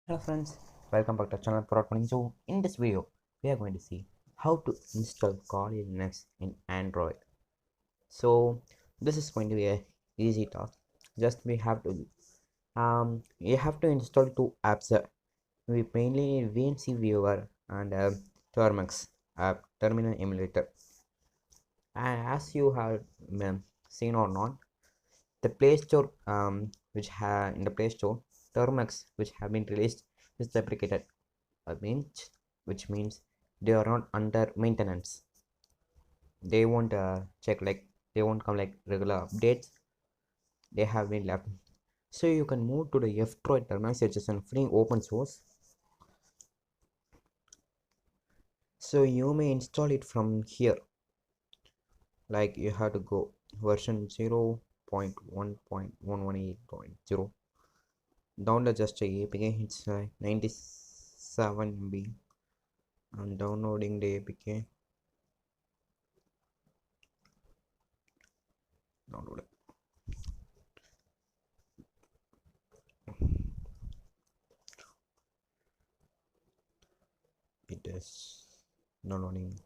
Hello friends, welcome back to our channel Product Morning. So in this video, we are going to see how to install Kali Linux in Android. So this is going to be a easy task. Just you have to install two apps. We mainly VNC Viewer and Termux app Terminal Emulator. And as you have seen or not, the Play Store in the Play Store Termux which have been released is deprecated means which means they are not under maintenance. They won't check like they won't come like regular updates. They have been left. So you can move to the F-Droid terminal, which is a free open source. So you may install it from here. Like you have to go version 0.1.118.0. Download just a APK. It's 97 MB. I'm downloading the APK. Download it. It is downloading.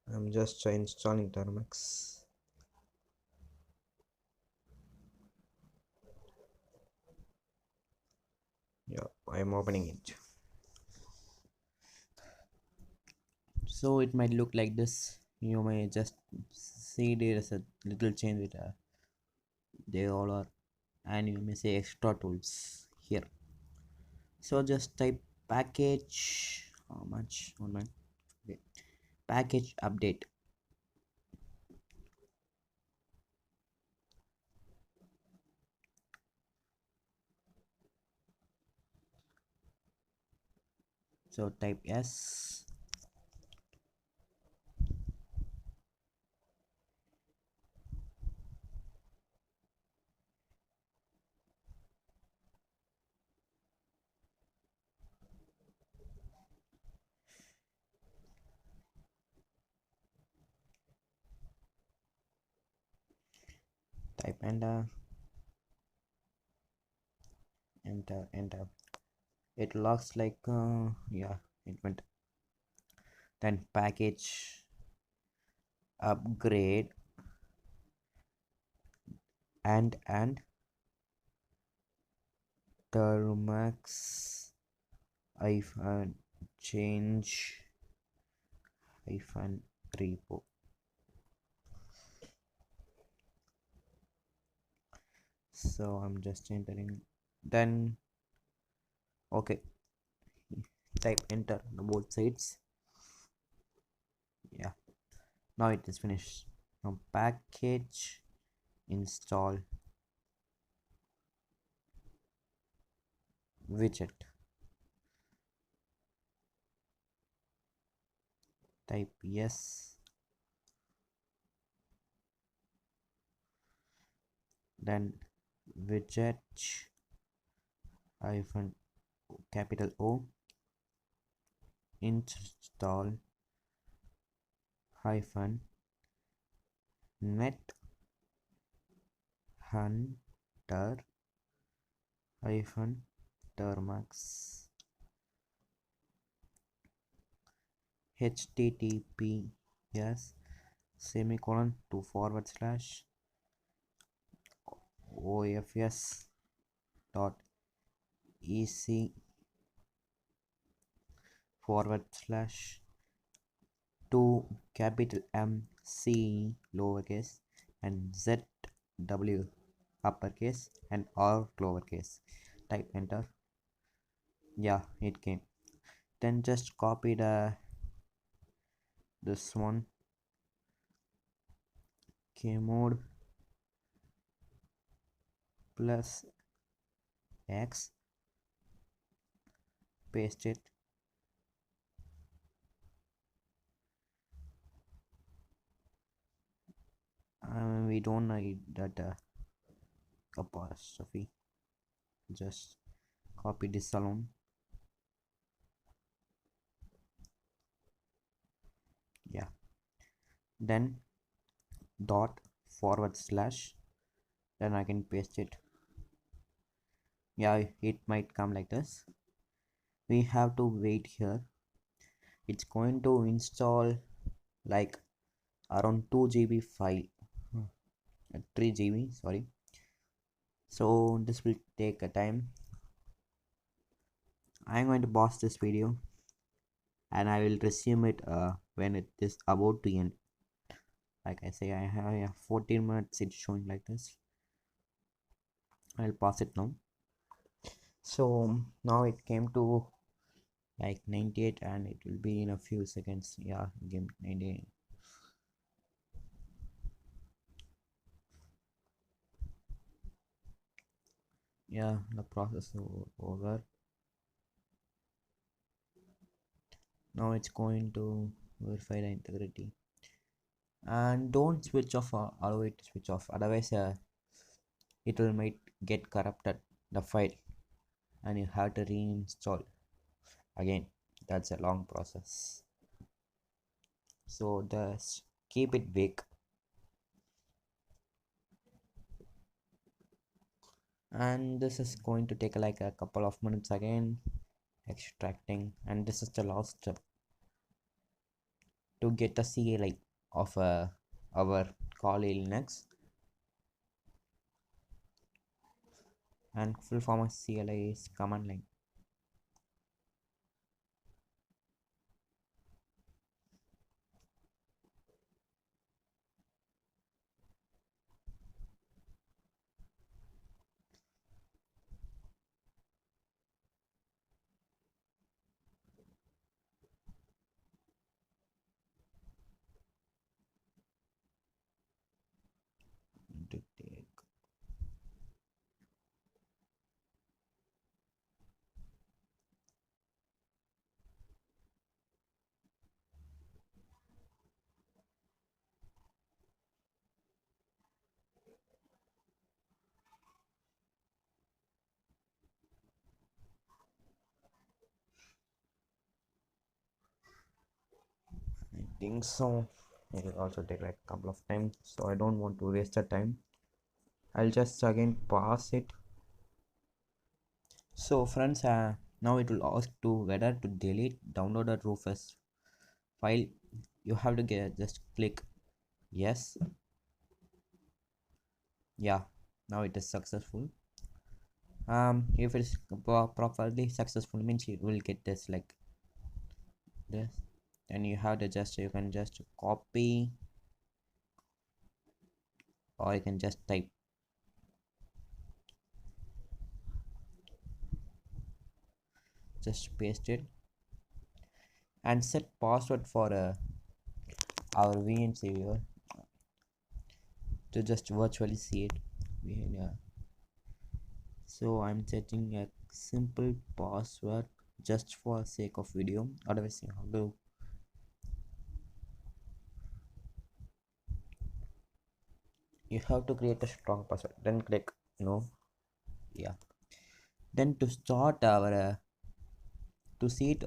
I'm just installing Termux. Yeah, I'm opening it. So it might look like this. You may just see there is a little change with they all are, and you may say extra tools here. So just type package. How much? 1 minute. Okay. Package update. So type yes. Type enter. Enter. It looks like yeah, it went. Then package upgrade and Termux hyphen change hyphen repo. So I'm just entering. Then okay, type enter on both sides. Yeah, now it is finished. Now package install widget. Type yes. Then widget hyphen capital O install hyphen net hunter hyphen termux https semicolon to forward slash ofs dot ec forward slash to capital M C lowercase and Z W uppercase and R lowercase. Type enter. Yeah, it came. Then just copy this one kmod plus X, paste it. We don't need that apostrophe. Just copy this alone. Yeah. Then dot forward slash, then I can paste it. Yeah, it might come like this. We have to wait here. It's going to install like around 2 GB file. 3 GB, sorry. So this will take a time. I'm going to pause this video and I will resume it when it is about to end. Like I say, I have 14 minutes. It's showing like this. I'll pause it now. So now it came to like 98 and it will be in a few seconds. Yeah, game 98. Yeah, the process over. Now it's going to verify the integrity, and don't switch off or allow it to switch off, otherwise it will might get corrupted the file and you have to reinstall again. That's a long process, so just keep it vague. And this is going to take like a couple of minutes again extracting, and this is the last step to get the CLI of our Kali Linux. And full form of CLI is command line. To take I think so. It will also take like a couple of times, so I don't want to waste the time. I'll just again pass it. So friends, now it will ask to whether to delete downloaded Rufus file. You have to just click yes. Yeah, now it is successful. If it is properly successful means you will get this like this. Then you have to just, you can just copy or you can just type. Just paste it and set password for our VNC viewer to just virtually see it. Yeah. So I'm setting a simple password just for sake of video, otherwise you have to create a strong password, then click no. Yeah, then to start our to see it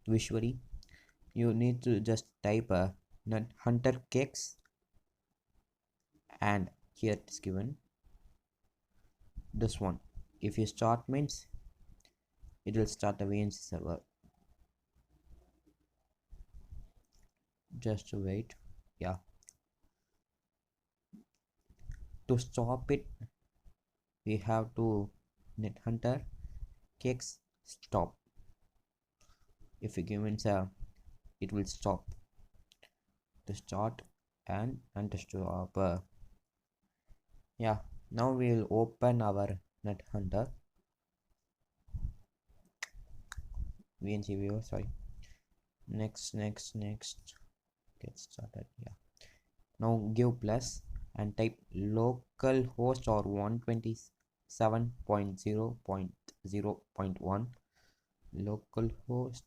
visually, you need to just type hunter cakes, and here it is given this one. If you start means it will start the VNC server. Just wait. Yeah, to stop it we have to net hunter cakes stop. If you give it it will stop. To start and to stop. Yeah, now we will open our net hunter VNC viewer. Sorry, next get started. Yeah, now give plus and type localhost or 127.0.0.1 localhost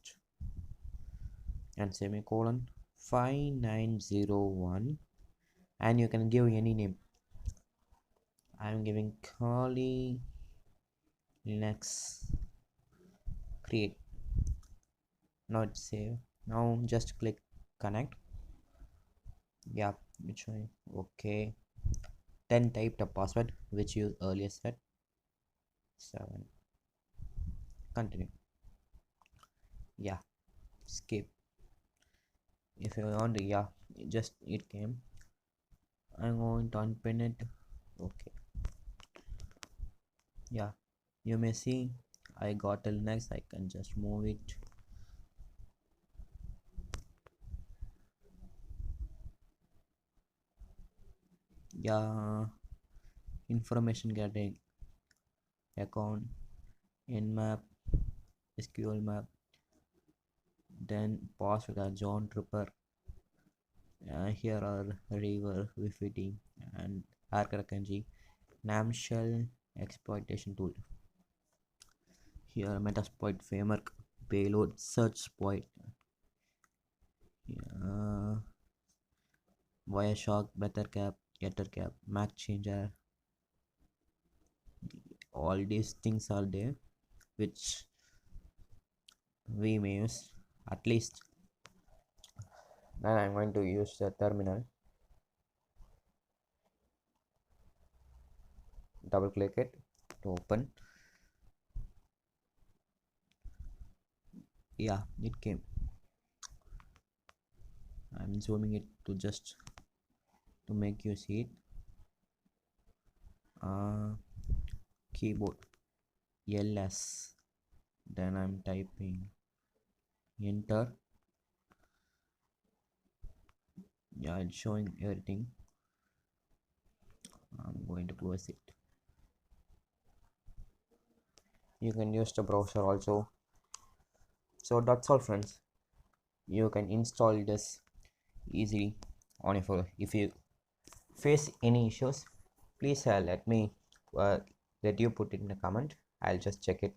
and semicolon 5901, and you can give any name. I'm giving Kali Linux create. Now it's save. Now just click connect. Yeah, which one? Okay, then type the password which you earlier said. 7. Continue. Yeah, skip. If you want to, yeah, just it came. I'm going to unpin it. Okay, yeah, you may see I got till next. I can just move it. Yeah, information getting account nmap sql map, then password are John Trooper. Here are River Wifity and Arkakanji Namshell exploitation tool. Here Metasploit framework payload search exploit, Wireshark, Bettercap, Gettercap, Mac Changer. All these things are there which we may use at least. Then I'm going to use the terminal. Double click it to open. Yeah, it came. I'm zooming it to just to make you see it. Keyboard ls, then I'm typing enter. Yeah, it's showing everything. I'm going to close it. You can use the browser also. So that's all, friends. You can install this easily on your phone. If you face any issues, please let me uh, let you put it in the comment. I'll just check it